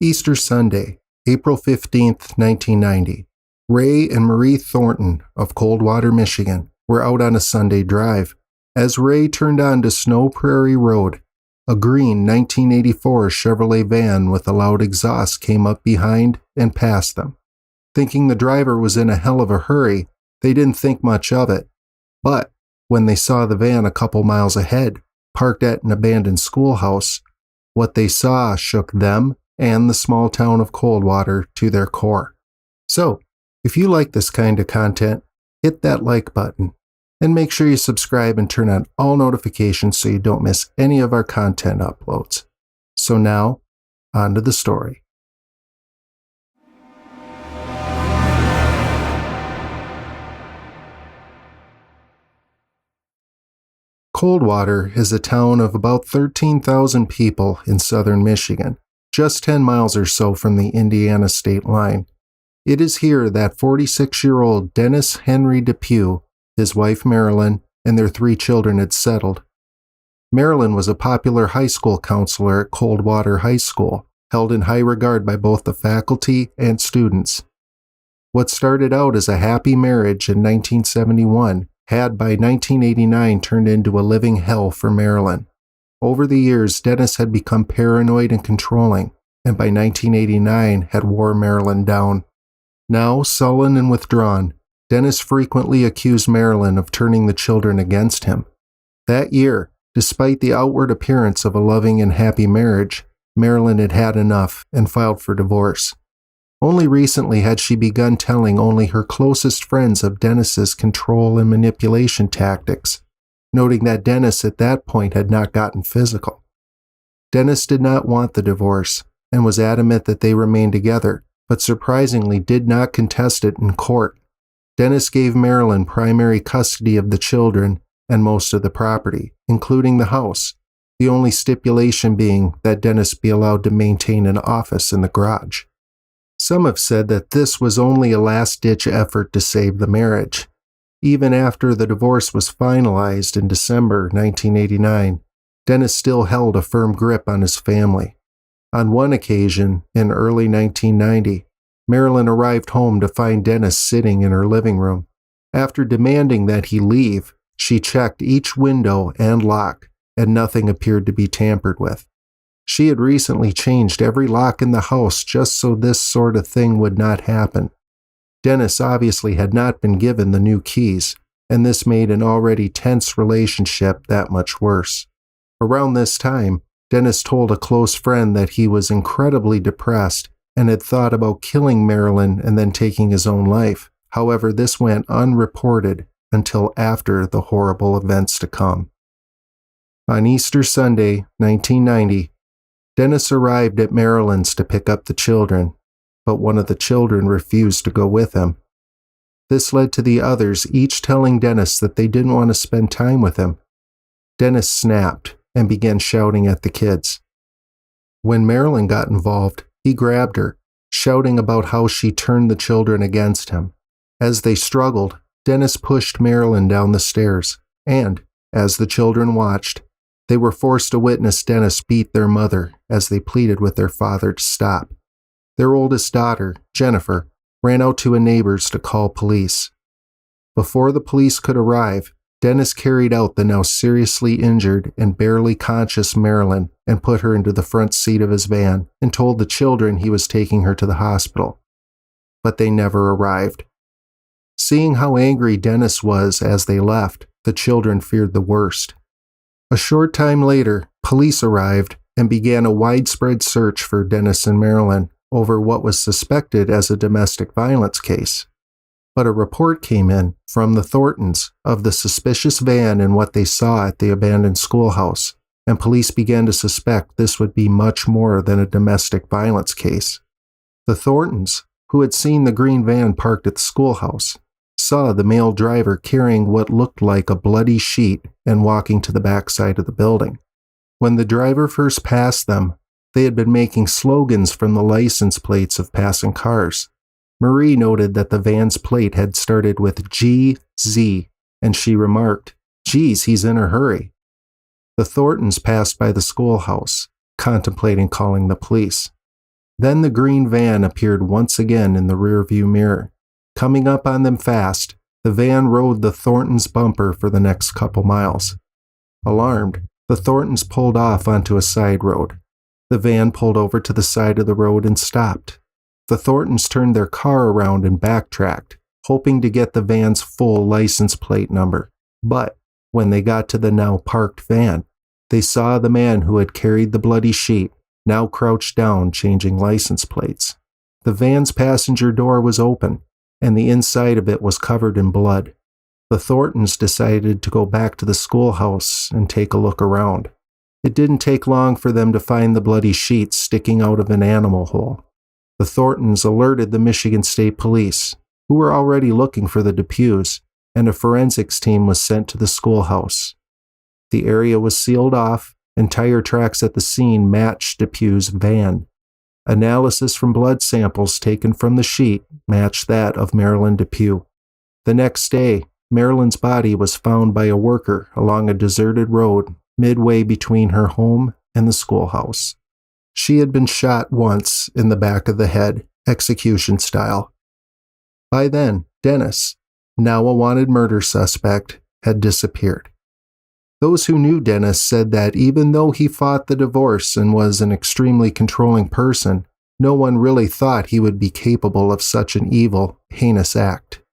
Easter Sunday, April 15th, 1990. Ray and Marie Thornton of Coldwater, Michigan, were out on a Sunday drive. As Ray turned onto Snow Prairie Road, a green 1984 Chevrolet van with a loud exhaust came up behind and passed them. Thinking the driver was in a hell of a hurry, they didn't think much of it. But when they saw the van a couple miles ahead, parked at an abandoned schoolhouse, what they saw shook them and the small town of Coldwater to their core. So, if you like this kind of content, hit that like button, and make sure you subscribe and turn on all notifications so you don't miss any of our content uploads. So now, on to the story. Coldwater is a town of about 13,000 people in southern Michigan, just 10 miles or so from the Indiana state line. It is here that 46-year-old Dennis Henry DePue, his wife Marilyn, and their 3 children had settled. Marilyn was a popular high school counselor at Coldwater High School, held in high regard by both the faculty and students. What started out as a happy marriage in 1971 had by 1989 turned into a living hell for Marilyn. Over the years, Dennis had become paranoid and controlling, and by 1989 had wore Marilyn down. Now sullen and withdrawn, Dennis frequently accused Marilyn of turning the children against him. That year, despite the outward appearance of a loving and happy marriage, Marilyn had had enough and filed for divorce. Only recently had she begun telling only her closest friends of Dennis's control and manipulation tactics, noting that Dennis at that point had not gotten physical. Dennis did not want the divorce and was adamant that they remain together, but surprisingly did not contest it in court. Dennis gave Marilyn primary custody of the children and most of the property, including the house, the only stipulation being that Dennis be allowed to maintain an office in the garage. Some have said that this was only a last-ditch effort to save the marriage. Even after the divorce was finalized in December 1989, Dennis still held a firm grip on his family. On one occasion, in early 1990, Marilyn arrived home to find Dennis sitting in her living room. After demanding that he leave, she checked each window and lock, and nothing appeared to be tampered with. She had recently changed every lock in the house just so this sort of thing would not happen. Dennis obviously had not been given the new keys, and this made an already tense relationship that much worse. Around this time, Dennis told a close friend that he was incredibly depressed and had thought about killing Marilyn and then taking his own life. However, this went unreported until after the horrible events to come. On Easter Sunday, 1990, Dennis arrived at Marilyn's to pick up the children, but one of the children refused to go with him. This led to the others each telling Dennis that they didn't want to spend time with him. Dennis snapped and began shouting at the kids. When Marilyn got involved, he grabbed her, shouting about how she turned the children against him. As they struggled, Dennis pushed Marilyn down the stairs, and, as the children watched, they were forced to witness Dennis beat their mother as they pleaded with their father to stop. Their oldest daughter, Jennifer, ran out to a neighbor's to call police. Before the police could arrive, Dennis carried out the now seriously injured and barely conscious Marilyn and put her into the front seat of his van and told the children he was taking her to the hospital. But they never arrived. Seeing how angry Dennis was as they left, the children feared the worst. A short time later, police arrived and began a widespread search for Dennis and Marilyn over what was suspected as a domestic violence case. But a report came in from the Thorntons of the suspicious van and what they saw at the abandoned schoolhouse, and police began to suspect this would be much more than a domestic violence case. The Thorntons, who had seen the green van parked at the schoolhouse, saw the male driver carrying what looked like a bloody sheet and walking to the backside of the building. When the driver first passed them, they had been making slogans from the license plates of passing cars. Marie noted that the van's plate had started with GZ, and she remarked, "Geez, he's in a hurry." The Thorntons passed by the schoolhouse, contemplating calling the police. Then the green van appeared once again in the rearview mirror. Coming up on them fast, the van rode the Thorntons' bumper for the next couple miles. Alarmed, the Thorntons pulled off onto a side road. The van pulled over to the side of the road and stopped. The Thorntons turned their car around and backtracked, hoping to get the van's full license plate number. But when they got to the now parked van, they saw the man who had carried the bloody sheet, now crouched down changing license plates. The van's passenger door was open, and the inside of it was covered in blood. The Thorntons decided to go back to the schoolhouse and take a look around. It didn't take long for them to find the bloody sheet sticking out of an animal hole. The Thorntons alerted the Michigan State Police, who were already looking for the DePues, and a forensics team was sent to the schoolhouse. The area was sealed off, and tire tracks at the scene matched DePue's van. Analysis from blood samples taken from the sheet matched that of Marilyn DePue. The next day, Marilyn's body was found by a worker along a deserted road midway between her home and the schoolhouse. She had been shot once in the back of the head, execution style. By then, Dennis, now a wanted murder suspect, had disappeared. Those who knew Dennis said that even though he fought the divorce and was an extremely controlling person, no one really thought he would be capable of such an evil, heinous act.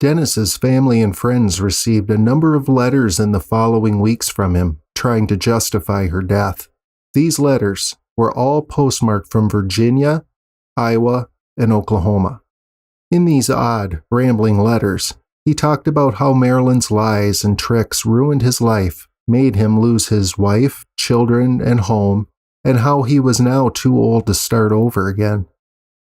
Dennis's family and friends received a number of letters in the following weeks from him, trying to justify her death. These letters were all postmarked from Virginia, Iowa, and Oklahoma. In these odd, rambling letters, he talked about how Marilyn's lies and tricks ruined his life, made him lose his wife, children, and home, and how he was now too old to start over again.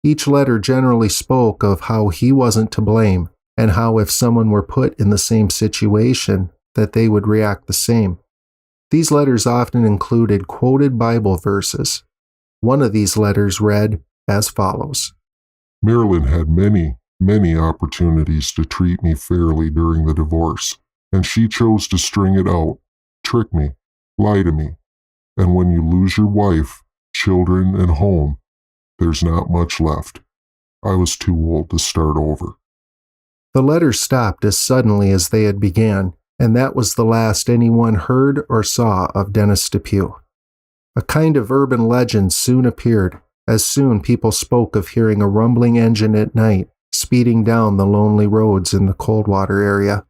Each letter generally spoke of how he wasn't to blame, and how if someone were put in the same situation, that they would react the same. These letters often included quoted Bible verses. One of these letters read as follows: Marilyn had many opportunities to treat me fairly during the divorce, and she chose to string it out, trick me, lie to me. And when you lose your wife, children, and home, there's not much left. I was too old to start over. The letters stopped as suddenly as they had began, and that was the last anyone heard or saw of Dennis DePue. A kind of urban legend soon appeared, as soon people spoke of hearing a rumbling engine at night speeding down the lonely roads in the Coldwater area.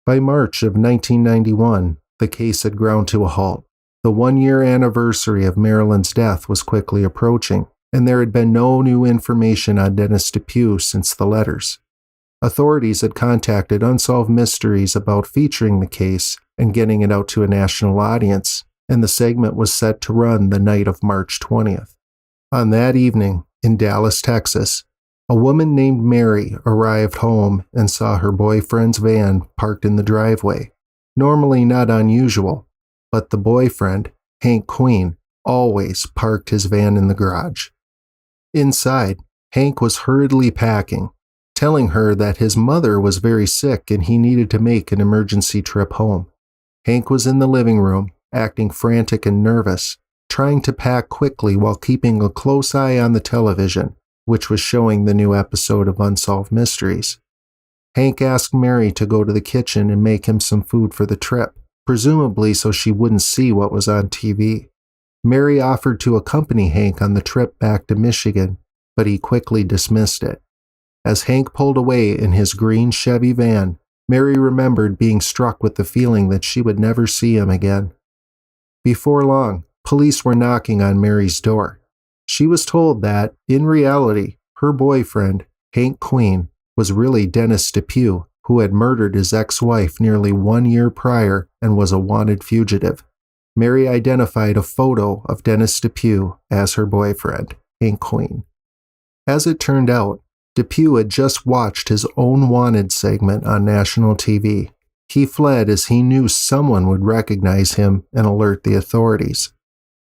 By March of 1991, the case had ground to a halt. The one-year anniversary of Marilyn's death was quickly approaching, and there had been no new information on Dennis DePue since the letters. Authorities had contacted Unsolved Mysteries about featuring the case and getting it out to a national audience, and the segment was set to run the night of March 20th. On that evening, in Dallas, Texas, a woman named Mary arrived home and saw her boyfriend's van parked in the driveway. Normally not unusual, but the boyfriend, Hank Queen, always parked his van in the garage. Inside, Hank was hurriedly packing, telling her that his mother was very sick and he needed to make an emergency trip home. Hank was in the living room, acting frantic and nervous, trying to pack quickly while keeping a close eye on the television, which was showing the new episode of Unsolved Mysteries. Hank asked Mary to go to the kitchen and make him some food for the trip, presumably so she wouldn't see what was on TV. Mary offered to accompany Hank on the trip back to Michigan, but he quickly dismissed it. As Hank pulled away in his green Chevy van, Mary remembered being struck with the feeling that she would never see him again. Before long, police were knocking on Mary's door. She was told that, in reality, her boyfriend, Hank Queen, was really Dennis DePue, who had murdered his ex-wife nearly 1 year prior and was a wanted fugitive. Mary identified a photo of Dennis DePue as her boyfriend, Hank Queen. As it turned out, DePue had just watched his own Wanted segment on national TV. He fled as he knew someone would recognize him and alert the authorities.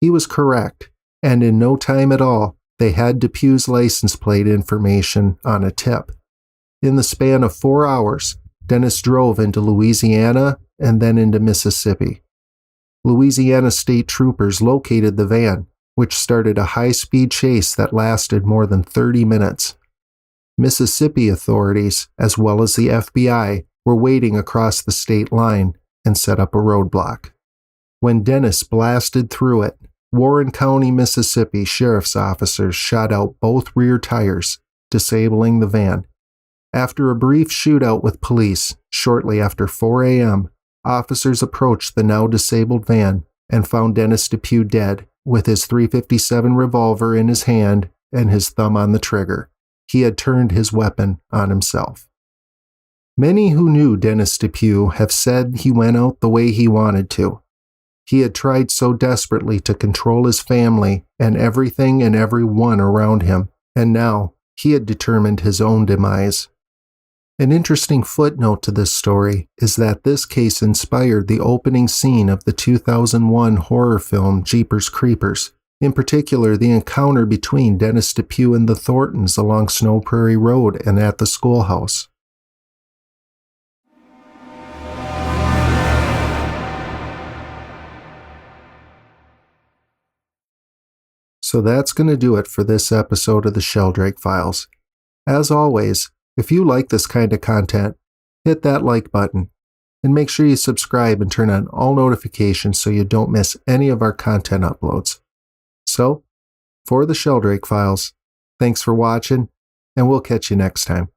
He was correct, and in no time at all, they had DePue's license plate information on a tip. In the span of 4 hours, Dennis drove into Louisiana and then into Mississippi. Louisiana state troopers located the van, which started a high-speed chase that lasted more than 30 minutes. Mississippi authorities, as well as the FBI, were waiting across the state line and set up a roadblock. When Dennis blasted through it, Warren County, Mississippi sheriff's officers shot out both rear tires, disabling the van. After a brief shootout with police, shortly after 4 a.m., officers approached the now disabled van and found Dennis DePue dead, with his .357 revolver in his hand and his thumb on the trigger. He had turned his weapon on himself. Many who knew Dennis DePue have said he went out the way he wanted to. He had tried so desperately to control his family and everything and everyone around him, and now he had determined his own demise. An interesting footnote to this story is that this case inspired the opening scene of the 2001 horror film Jeepers Creepers, in particular the encounter between Dennis DePue and the Thorntons along Snow Prairie Road and at the schoolhouse. So that's going to do it for this episode of the Sheldrake Files. As always, if you like this kind of content, hit that like button, and make sure you subscribe and turn on all notifications so you don't miss any of our content uploads. So, for the Sheldrake Files, thanks for watching, and we'll catch you next time.